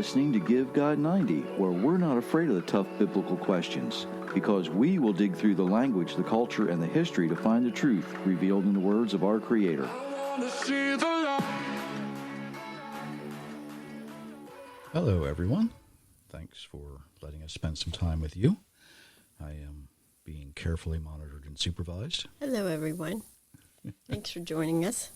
listening to Give God 90, where we're not afraid of the tough biblical questions, because we will dig through the language, the culture, and the history to find the truth revealed in the words of our Creator. Hello, everyone. Thanks for letting us spend some time with you. I am being carefully monitored and supervised. Hello, everyone. Thanks for joining us.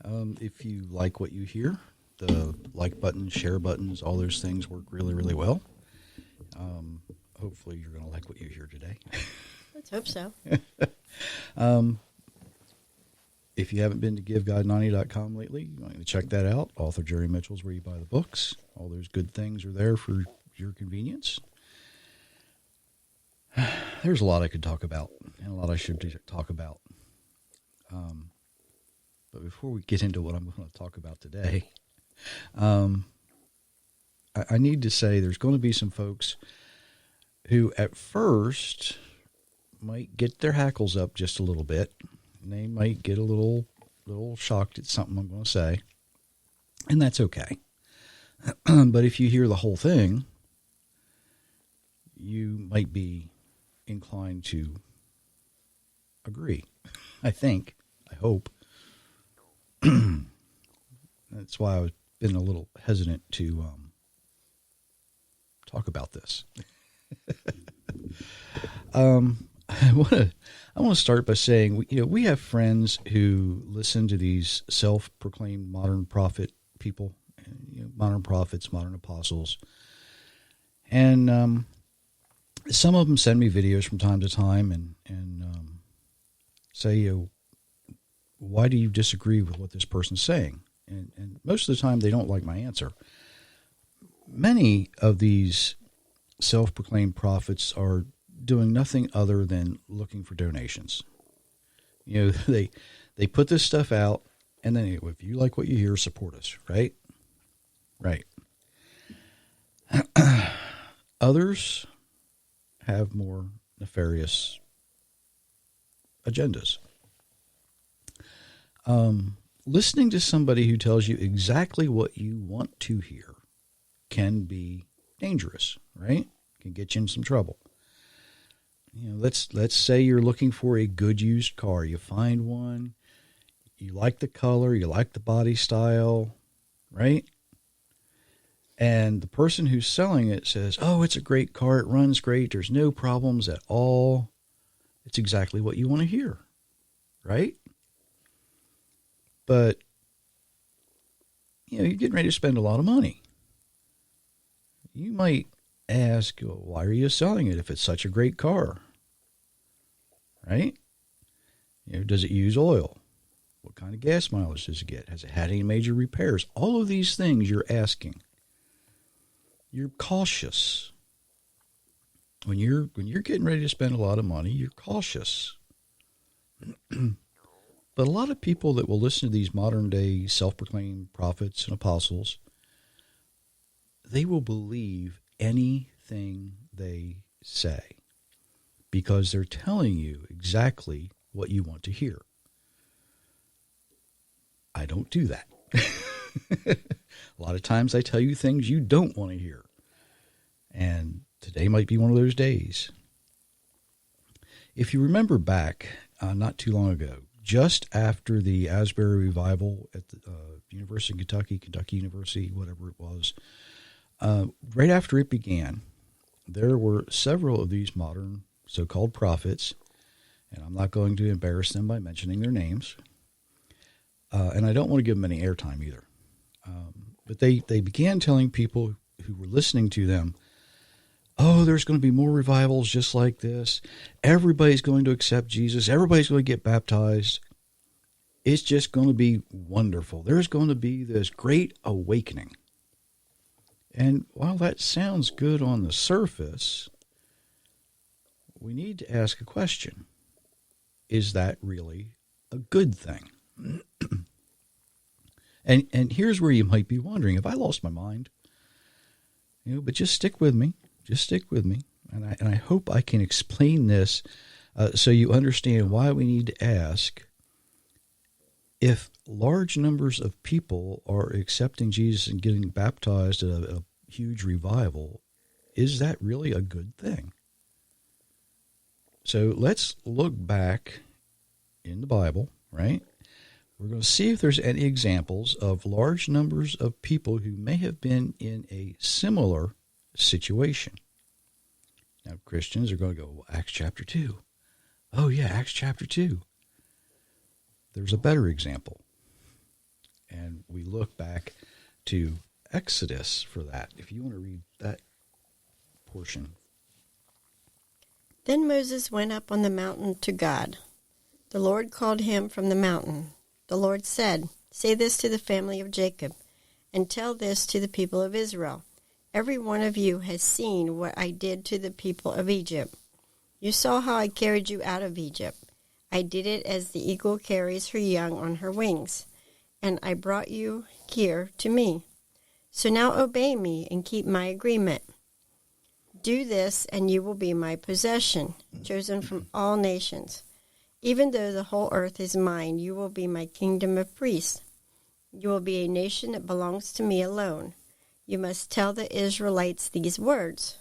If you like what you hear, the like button, share buttons, all those things work really, really well. Hopefully you're going to like what you hear today. Let's hope so. If you haven't been to GiveGod90.com lately, you want to check that out. Author Jerry Mitchell's where you buy the books. All those good things are there for your convenience. There's a lot I could talk about, and a lot I should talk about. But before we get into what I'm going to talk about today, I need to say there's going to be some folks who at first might get their hackles up just a little bit. And they might get a little shocked at something I'm going to say. And that's okay. But if you hear the whole thing, you might be inclined to agree. I think. I hope. That's why I've been a little hesitant to talk about this. I want to start by saying we have friends who listen to these self-proclaimed modern prophet people, modern prophets, modern apostles, and some of them send me videos from time to time and say, why do you disagree with what this person's saying? And most of the time they don't like my answer. Many of these self-proclaimed prophets are doing nothing other than looking for donations. They put this stuff out, and then if you like what you hear, support us, right? Right. Others have more nefarious agendas. Listening to somebody who tells you exactly what you want to hear can be dangerous, right? Can get you in some trouble. Let's say you're looking for a good used car. You find one, you like the color, you like the body style, right? And the person who's selling it says, oh, it's a great car, it runs great, there's no problems at all. It's exactly what you want to hear, right? But, you're getting ready to spend a lot of money. You might ask, well, why are you selling it if it's such a great car? Right? Does it use oil? What kind of gas mileage does it get? Has it had any major repairs? All of these things you're asking. You're cautious. When you're getting ready to spend a lot of money, you're cautious. But a lot of people that will listen to these modern day self-proclaimed prophets and apostles, they will believe anything they say because they're telling you exactly what you want to hear. I don't do that. A lot of times I tell you things you don't want to hear. And today might be one of those days. If you remember back, not too long ago, just after the Asbury revival at the University of Kentucky University, whatever it was, right after it began, there were several of these modern so-called prophets, and I'm not going to embarrass them by mentioning their names, and I don't want to give them any airtime either. But they began telling people who were listening to them, oh, there's going to be more revivals just like this. Everybody's going to accept Jesus. Everybody's going to get baptized. It's just going to be wonderful. There's going to be this great awakening. And while that sounds good on the surface, we need to ask a question. Is that really a good thing? And here's where you might be wondering, have I lost my mind? But just stick with me. Just stick with me. And I hope I can explain this so you understand why we need to ask if large numbers of people are accepting Jesus and getting baptized at a huge revival, is that really a good thing? So let's look back in the Bible, right? We're going to see if there's any examples of large numbers of people who may have been in a similar situation. Now, Christians are going to go, well, Acts chapter 2. Oh, yeah, Acts chapter 2. There's a better example. And we look back to Exodus for that, if you want to read that portion. Then Moses went up on the mountain to God. The Lord called him from the mountain. The Lord said, "Say this to the family of Jacob, and tell this to the people of Israel. Every one of you has seen what I did to the people of Egypt. You saw how I carried you out of Egypt. I did it as the eagle carries her young on her wings, and I brought you here to me. So now obey me and keep my agreement. Do this, and you will be my possession, chosen from all nations. Even though the whole earth is mine, you will be my kingdom of priests. You will be a nation that belongs to me alone. You must tell the Israelites these words."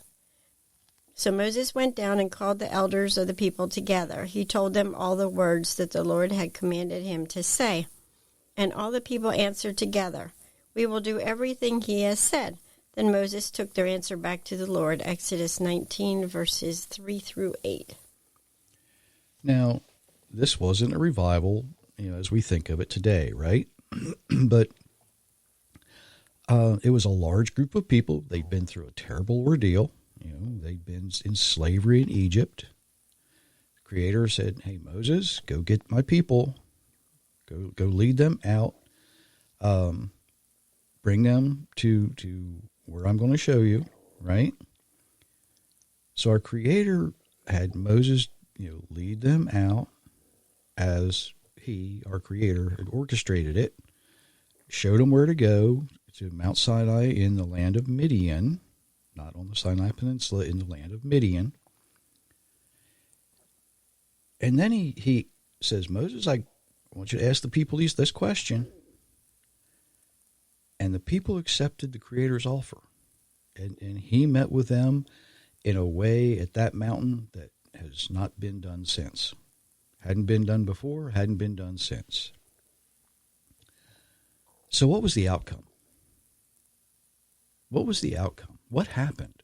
So Moses went down and called the elders of the people together. He told them all the words that the Lord had commanded him to say. And all the people answered together, "We will do everything he has said." Then Moses took their answer back to the Lord. Exodus 19, verses 3 through 8. Now, this wasn't a revival, as we think of it today, right? But it was a large group of people. They'd been through a terrible ordeal. They'd been in slavery in Egypt. The Creator said, "Hey, Moses, go get my people. Go lead them out. Bring them to where I'm going to show you," right? So our Creator had Moses, lead them out as he, our Creator, had orchestrated it, showed them where to go, to Mount Sinai in the land of Midian, not on the Sinai Peninsula, in the land of Midian. And then he says, "Moses, I want you to ask the people this question." And the people accepted the Creator's offer. And he met with them in a way at that mountain that has not been done since. Hadn't been done before, hadn't been done since. So what was the outcome? What was the outcome? What happened?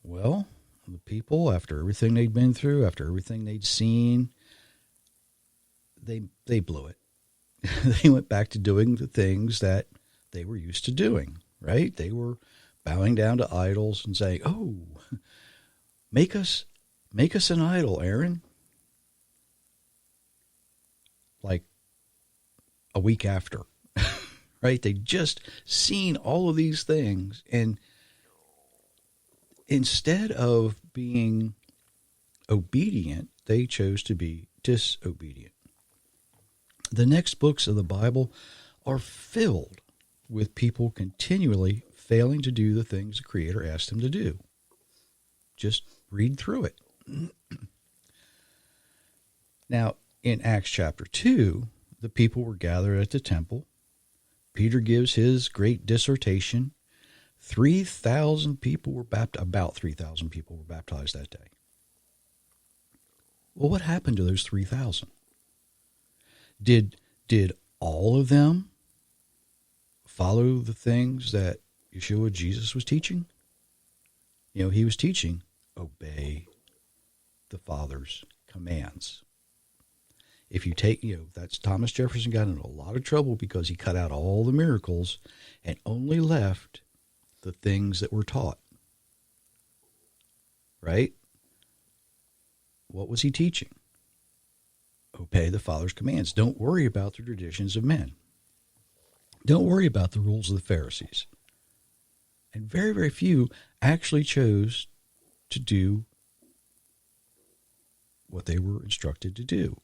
Well, the people, after everything they'd been through, after everything they'd seen, they blew it. They went back to doing the things that they were used to doing, right? They were bowing down to idols and saying, "Oh, make us an idol, Aaron." Like a week after, right? They'd just seen all of these things, and instead of being obedient, they chose to be disobedient. The next books of the Bible are filled with people continually failing to do the things the Creator asked them to do. Just read through it. Now, in Acts chapter 2, the people were gathered at the temple. Peter gives his great dissertation. 3,000 people were baptized. About 3,000 people were baptized that day. Well, what happened to those 3,000? Did all of them follow the things that Yeshua, Jesus, was teaching? He was teaching, obey the Father's commands. If you take, that's Thomas Jefferson got into a lot of trouble because he cut out all the miracles and only left the things that were taught. Right? What was he teaching? Obey the Father's commands. Don't worry about the traditions of men. Don't worry about the rules of the Pharisees. And very, very few actually chose to do what they were instructed to do.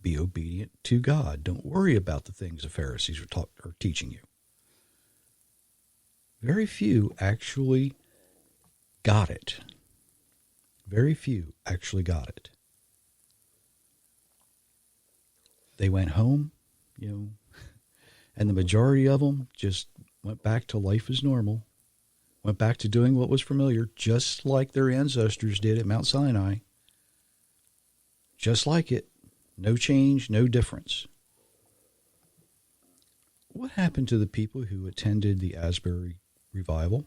Be obedient to God. Don't worry about the things the Pharisees are teaching you. Very few actually got it. Very few actually got it. They went home, and the majority of them just went back to life as normal, went back to doing what was familiar, just like their ancestors did at Mount Sinai. Just like it. No change, no difference. What happened to the people who attended the Asbury revival?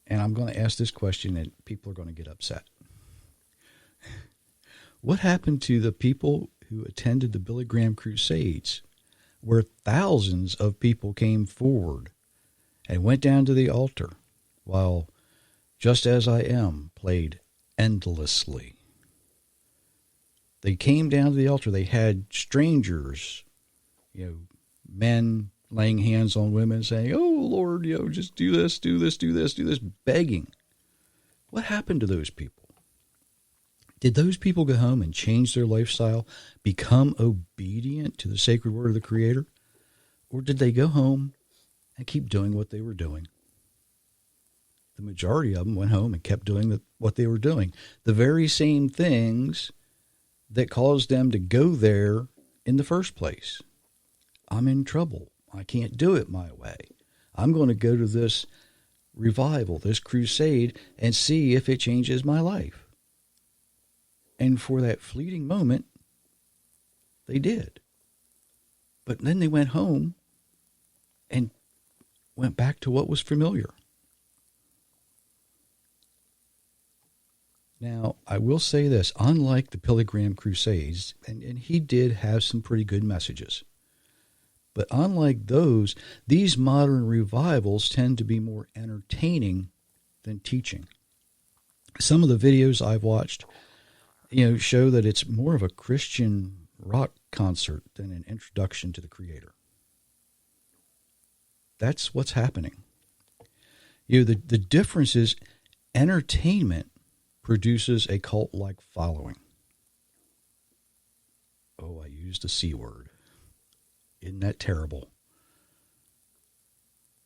And I'm going to ask this question and people are going to get upset. What happened to the people who attended the Billy Graham Crusades, where thousands of people came forward and went down to the altar while Just As I Am played endlessly? They came down to the altar. They had strangers, men laying hands on women saying, "Oh, Lord, just do this, do this, do this, do this," begging. What happened to those people? Did those people go home and change their lifestyle, become obedient to the sacred word of the Creator? Or did they go home and keep doing what they were doing? The majority of them went home and kept doing what they were doing. The very same things that caused them to go there in the first place. I'm in trouble. I can't do it my way. I'm going to go to this revival, this crusade, and see if it changes my life. And for that fleeting moment, they did. But then they went home and went back to what was familiar. Now, I will say this, unlike the Billy Graham Crusades, and he did have some pretty good messages, but unlike those, these modern revivals tend to be more entertaining than teaching. Some of the videos I've watched, show that it's more of a Christian rock concert than an introduction to the Creator. That's what's happening. The difference is entertainment produces a cult-like following. Oh, I used the C word. Isn't that terrible?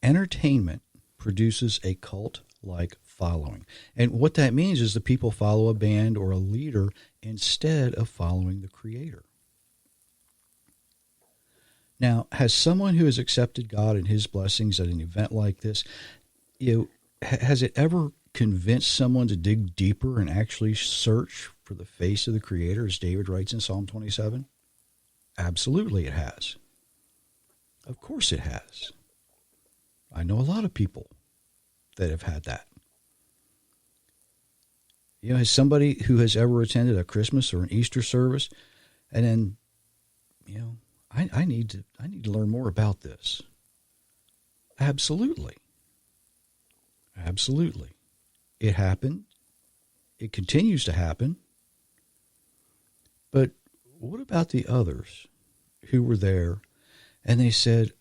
Entertainment produces a cult-like following. And what that means is the people follow a band or a leader instead of following the Creator. Now, has someone who has accepted God and His blessings at an event like this, has it ever convinced someone to dig deeper and actually search for the face of the Creator, as David writes in Psalm 27? Absolutely it has. Of course it has. I know a lot of people that have had that. Has somebody who has ever attended a Christmas or an Easter service and then, I need to learn more about this. Absolutely. Absolutely. It happened. It continues to happen. But what about the others who were there and they said,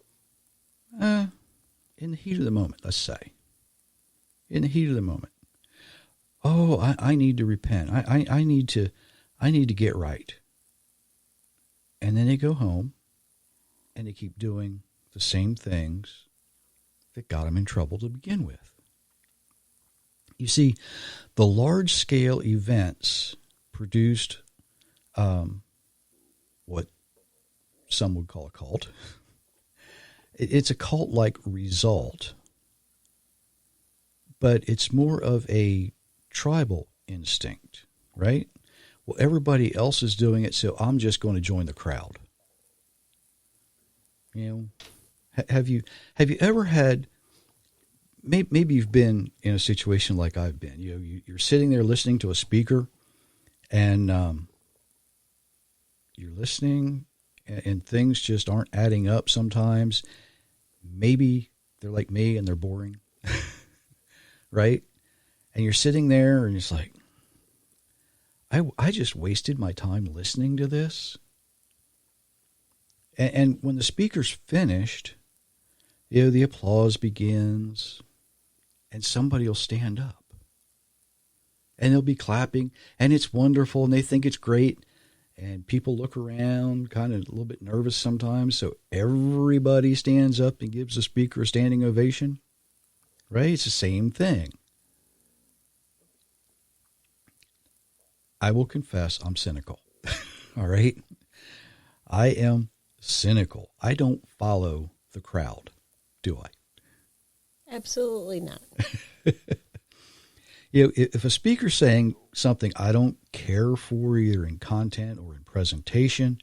in the heat of the moment, let's say, in the heat of the moment, oh, I need to repent. I need to get right. And then they go home and they keep doing the same things that got them in trouble to begin with. You see, the large-scale events produced what some would call a cult. It's a cult-like result, but it's more of a tribal instinct, right? Well, everybody else is doing it, so I'm just going to join the crowd. Have you ever had? Maybe you've been in a situation like I've been. You're sitting there listening to a speaker, and you're listening, and things just aren't adding up sometimes. Maybe they're like me and they're boring, right? And you're sitting there and it's like, I just wasted my time listening to this. And when the speaker's finished, the applause begins and somebody will stand up and they'll be clapping and it's wonderful and they think it's great. And people look around kind of a little bit nervous sometimes. So everybody stands up and gives the speaker a standing ovation, right? It's the same thing. I will confess I'm cynical. All right. I am cynical. I don't follow the crowd. do I? Absolutely not. If a speaker's saying something I don't care for, either in content or in presentation,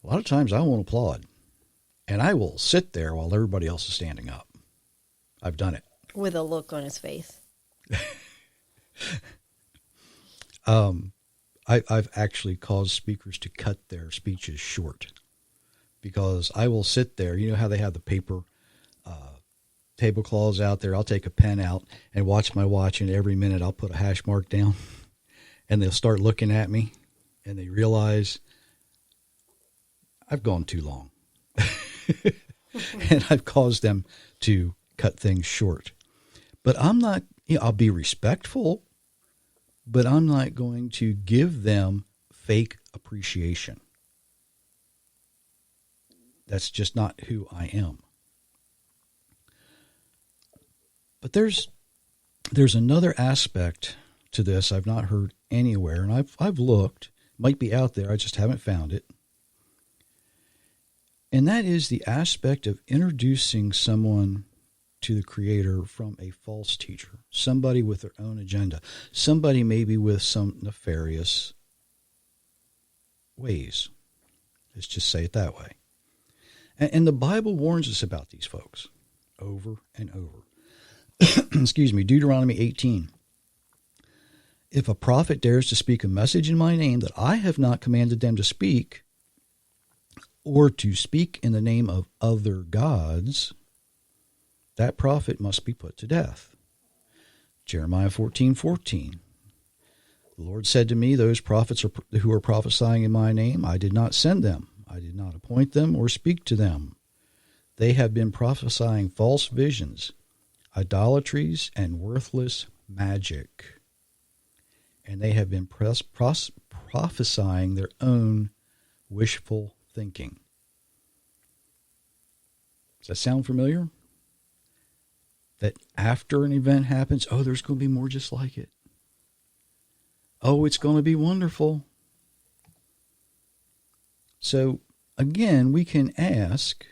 a lot of times I won't applaud. And I will sit there while everybody else is standing up. I've done it. With a look on his face. I've actually caused speakers to cut their speeches short because I will sit there. You know how they have the paper tablecloths out there? I'll take a pen out and watch my watch, and every minute I'll put a hash mark down, and they'll start looking at me, and they realize I've gone too long. And I've caused them to cut things short. But I'm not, I'll be respectful, but I'm not going to give them fake appreciation. That's just not who I am. But there's another aspect to this I've not heard anywhere, and I've looked, might be out there, I just haven't found it. And that is the aspect of introducing someone to the Creator from a false teacher, somebody with their own agenda, somebody maybe with some nefarious ways. Let's just say it that way. And the Bible warns us about these folks over and over. Excuse me, Deuteronomy 18. If a prophet dares to speak a message in my name that I have not commanded them to speak, or to speak in the name of other gods, that prophet must be put to death. Jeremiah 14:14. The Lord said to me, those prophets who are prophesying in my name, I did not send them. I did not appoint them or speak to them. They have been prophesying false visions, idolatries, and worthless magic. And they have been prophesying their own wishful thinking. Does that sound familiar? That after an event happens, oh, there's going to be more just like it. Oh, it's going to be wonderful. So, again, we can ask,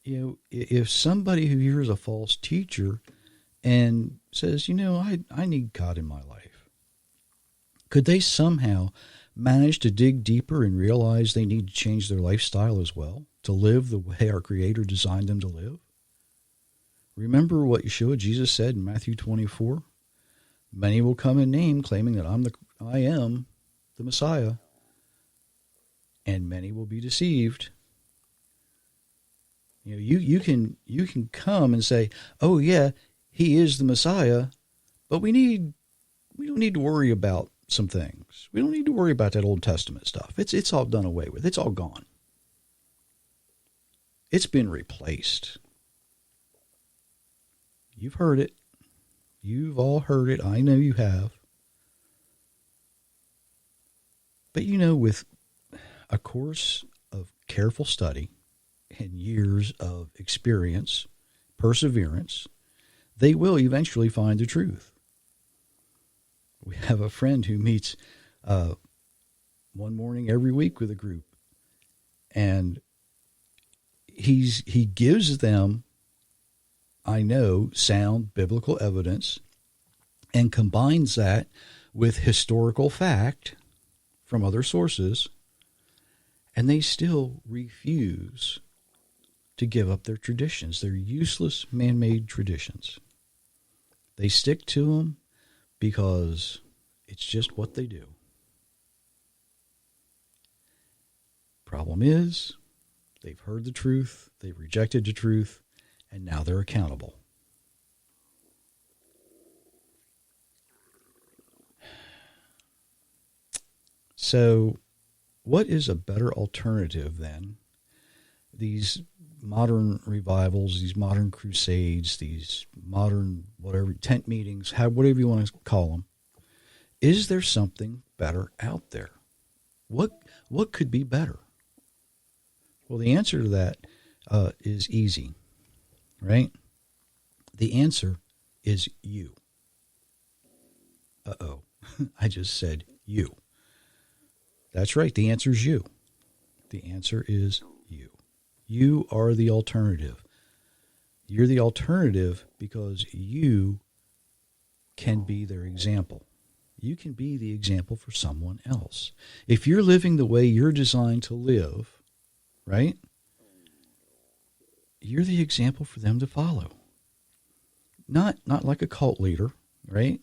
if somebody who hears a false teacher and says, I need God in my life, could they somehow manage to dig deeper and realize they need to change their lifestyle as well, to live the way our Creator designed them to live? Remember what Jesus said in Matthew 24? Many will come in name, claiming that I am the Messiah, and many will be deceived. You can come and say, oh yeah, he is the Messiah, but we don't need to worry about some things. We don't need to worry about that Old Testament stuff. It's all done away with. It's all gone. It's been replaced. You've heard it. You've all heard it. I know you have. But with a course of careful study and years of experience, perseverance, they will eventually find the truth. We have a friend who meets one morning every week with a group, and he gives them, I know, sound biblical evidence and combines that with historical fact from other sources, and they still refuse to give up their traditions, their useless man-made traditions. They stick to them because it's just what they do. Problem is, they've heard the truth, they've rejected the truth, and now they're accountable. So, what is a better alternative than these modern revivals, these modern crusades, these modern whatever tent meetings, whatever you want to call them? Is there something better out there? What could be better? Well, the answer to that is easy, right? The answer is you. Uh-oh, I just said you. That's right, the answer is you. The answer is you. You are the alternative. You're the alternative because you can be their example. You can be the example for someone else. If you're living the way you're designed to live, right? You're the example for them to follow. Not like a cult leader, right?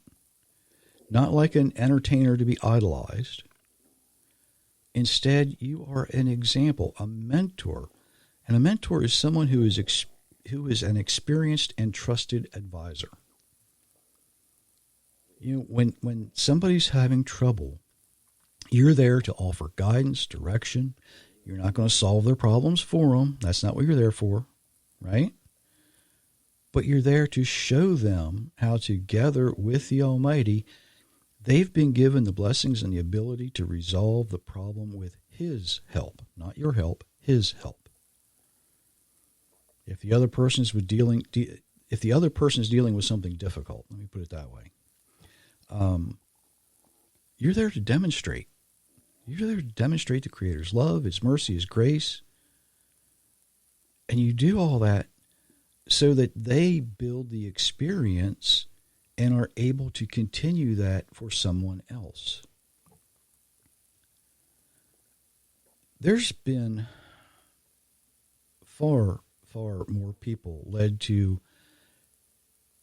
Not like an entertainer to be idolized. Instead, you are an example, a mentor. And a mentor is someone who is an experienced and trusted advisor. You know, when somebody's having trouble, you're there to offer guidance, direction. You're not going to solve their problems for them. That's not what you're there for, right? But you're there to show them how, together with the Almighty, they've been given the blessings and the ability to resolve the problem with His help, not your help, His help. If the other person's dealing with something difficult, let me put it that way, you're there to demonstrate. You're there to demonstrate the Creator's love, His mercy, His grace. And you do all that so that they build the experience and are able to continue that for someone else. There's been far, far more people led to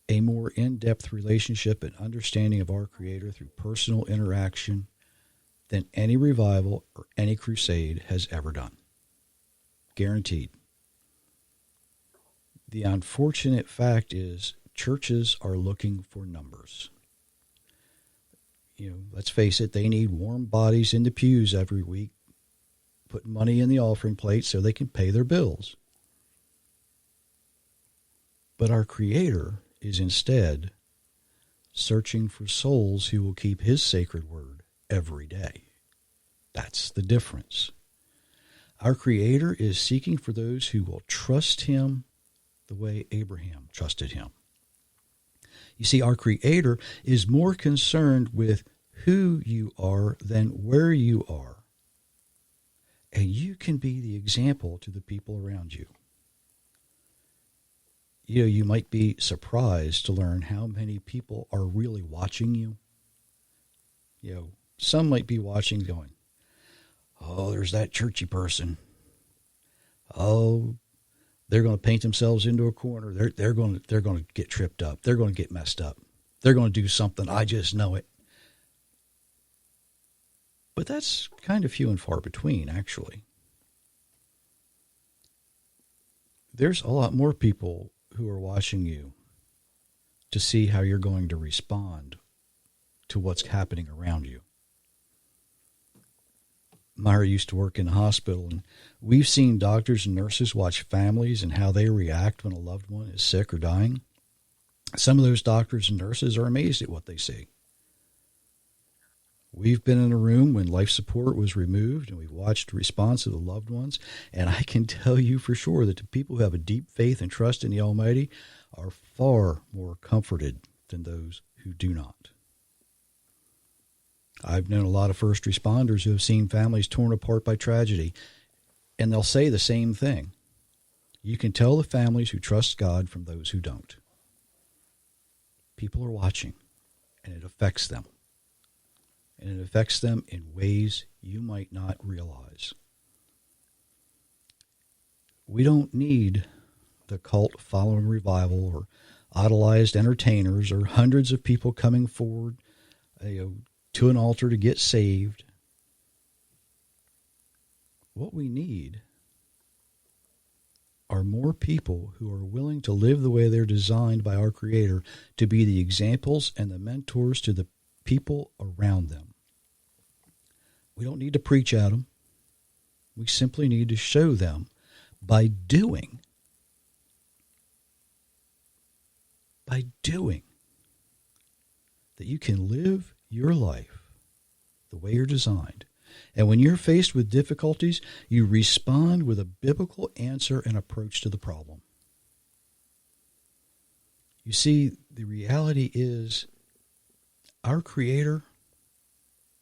a more in-depth relationship and understanding of our Creator through personal interaction than any revival or any crusade has ever done. Guaranteed. The unfortunate fact is churches are looking for numbers. You know, let's face it, they need warm bodies in the pews every week, putting money in the offering plate so they can pay their bills. But our Creator is instead searching for souls who will keep His sacred word every day. That's the difference. Our Creator is seeking for those who will trust Him the way Abraham trusted Him. You see, our Creator is more concerned with who you are than where you are. And you can be the example to the people around you. You know, you might be surprised to learn how many people are really watching you. You know, some might be watching going, oh, there's that churchy person. Oh, they're going to paint themselves into a corner. They're going to get tripped up. They're going to get messed up. They're going to do something. I just know it. But that's kind of few and far between, actually. There's a lot more people who are watching you to see how you're going to respond to what's happening around you. Myra used to work in a hospital, and we've seen doctors and nurses watch families and how they react when a loved one is sick or dying. Some of those doctors and nurses are amazed at what they see. We've been in a room when life support was removed, and we've watched the response of the loved ones, and I can tell you for sure that the people who have a deep faith and trust in the Almighty are far more comforted than those who do not. I've known a lot of first responders who have seen families torn apart by tragedy, and they'll say the same thing. You can tell the families who trust God from those who don't. People are watching, and it affects them. And it affects them in ways you might not realize. We don't need the cult following revival or idolized entertainers or hundreds of people coming forward to an altar to get saved. What we need are more people who are willing to live the way they're designed by our Creator to be the examples and the mentors to the people around them. We don't need to preach at them. We simply need to show them by doing. By doing. That you can live your life the way you're designed. And when you're faced with difficulties, you respond with a biblical answer and approach to the problem. You see, the reality is our Creator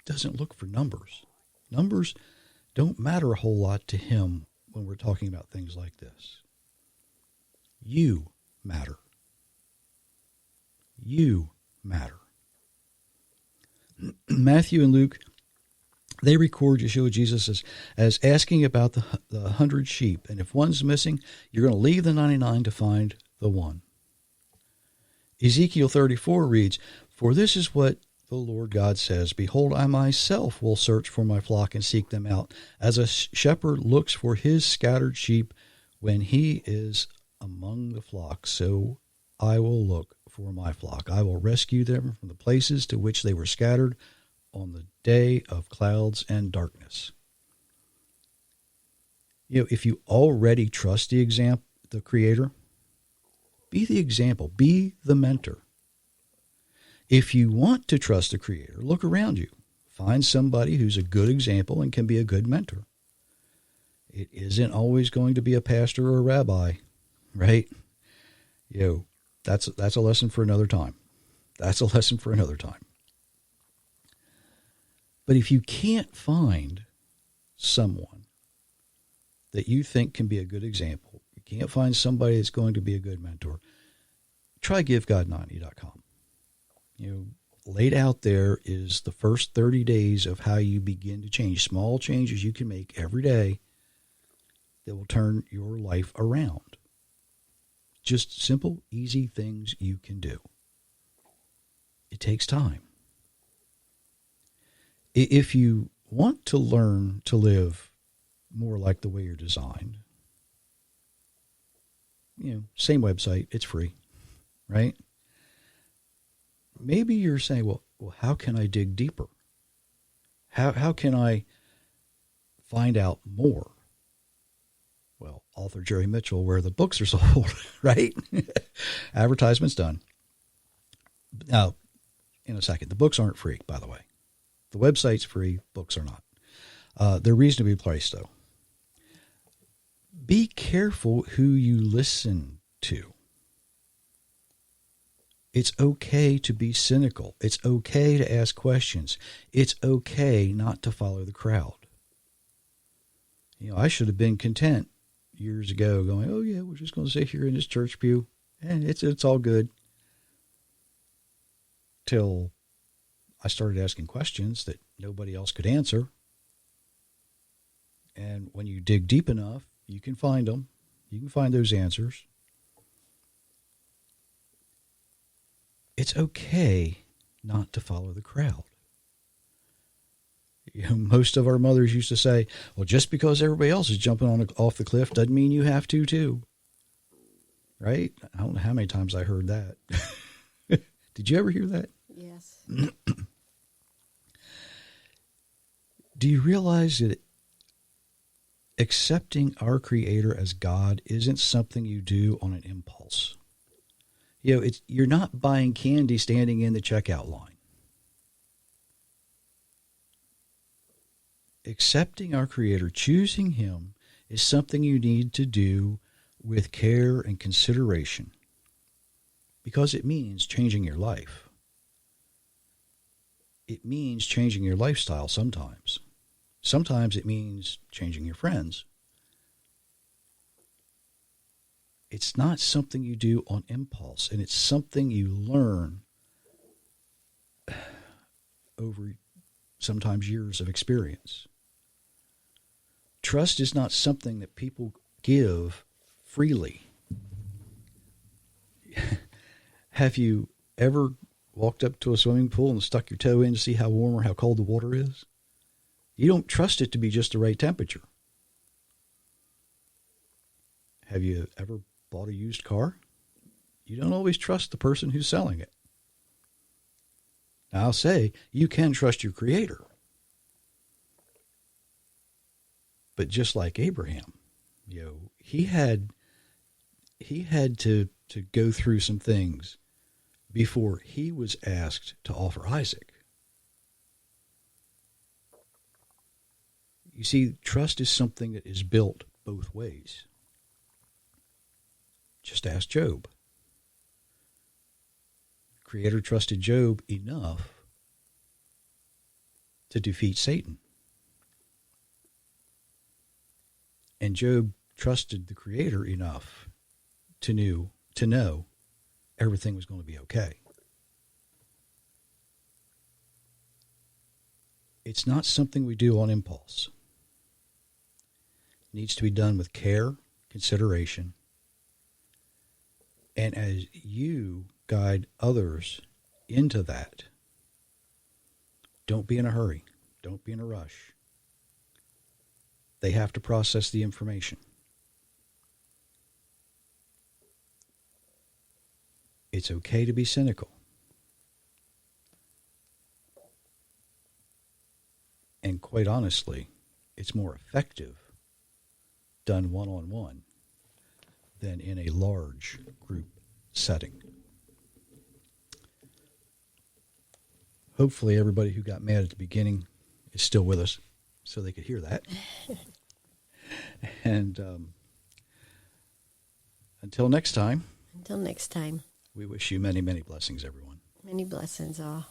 doesn't look for numbers. Numbers don't matter a whole lot to Him when we're talking about things like this. You matter. You matter. Matthew and Luke, they record Yeshua Jesus as asking about the 100 sheep. And if one's missing, you're going to leave the 99 to find the one. Ezekiel 34 reads, "For this is what the Lord God says, Behold, I myself will search for my flock and seek them out, as a shepherd looks for his scattered sheep when he is among the flock. So I will look for my flock. I will rescue them from the places to which they were scattered on the day of clouds and darkness." If you already trust the Creator, be the example, be the mentor. If you want to trust the Creator, look around you. Find somebody who's a good example and can be a good mentor. It isn't always going to be a pastor or a rabbi, right? That's a lesson for another time. That's a lesson for another time. But if you can't find someone that you think can be a good example, you can't find somebody that's going to be a good mentor, try GiveGod90.com. Laid out there is the first 30 days of how you begin to change. Small changes you can make every day that will turn your life around. Just simple, easy things you can do. It takes time. If you want to learn to live more like the way you're designed, same website, it's free, right? Maybe you're saying, well, how can I dig deeper? How can I find out more? Well, author Jerry Mitchell, where the books are sold, right? Advertisement's done. Now, in a second, the books aren't free, by the way. The website's free, books are not. They're reasonably priced, though. Be careful who you listen to. It's okay to be cynical. It's okay to ask questions. It's okay not to follow the crowd. I should have been content years ago going, oh yeah, we're just going to sit here in this church pew and it's all good. Till I started asking questions that nobody else could answer. And when you dig deep enough, you can find them. You can find those answers. It's okay not to follow the crowd. Most of our mothers used to say, well, just because everybody else is jumping off the cliff doesn't mean you have to too. Right? I don't know how many times I heard that. Did you ever hear that? Yes. Do you realize that accepting our Creator as God isn't something you do on an impulse? You're not buying candy standing in the checkout line. Accepting our Creator, choosing Him, is something you need to do with care and consideration, because it means changing your life. It means changing your lifestyle sometimes. Sometimes it means changing your friends. It's not something you do on impulse, and it's something you learn over sometimes years of experience. Trust is not something that people give freely. Have you ever walked up to a swimming pool and stuck your toe in to see how warm or how cold the water is? You don't trust it to be just the right temperature. Have you ever bought a used car? You don't always trust the person who's selling it. Now, I'll say you can trust your Creator. But just like Abraham, he had to go through some things before he was asked to offer Isaac. You see, trust is something that is built both ways. Just ask Job. Creator trusted Job enough to defeat Satan. And Job trusted the Creator enough to know everything was going to be okay. It's not something we do on impulse. It needs to be done with care, consideration, and as you guide others into that, don't be in a hurry. Don't be in a rush. They have to process the information. It's okay to be cynical. And quite honestly, it's more effective done one-on-one than in a large group setting. Hopefully everybody who got mad at the beginning is still with us so they could hear that. And until next time. Until next time. We wish you many, many blessings, everyone. Many blessings all.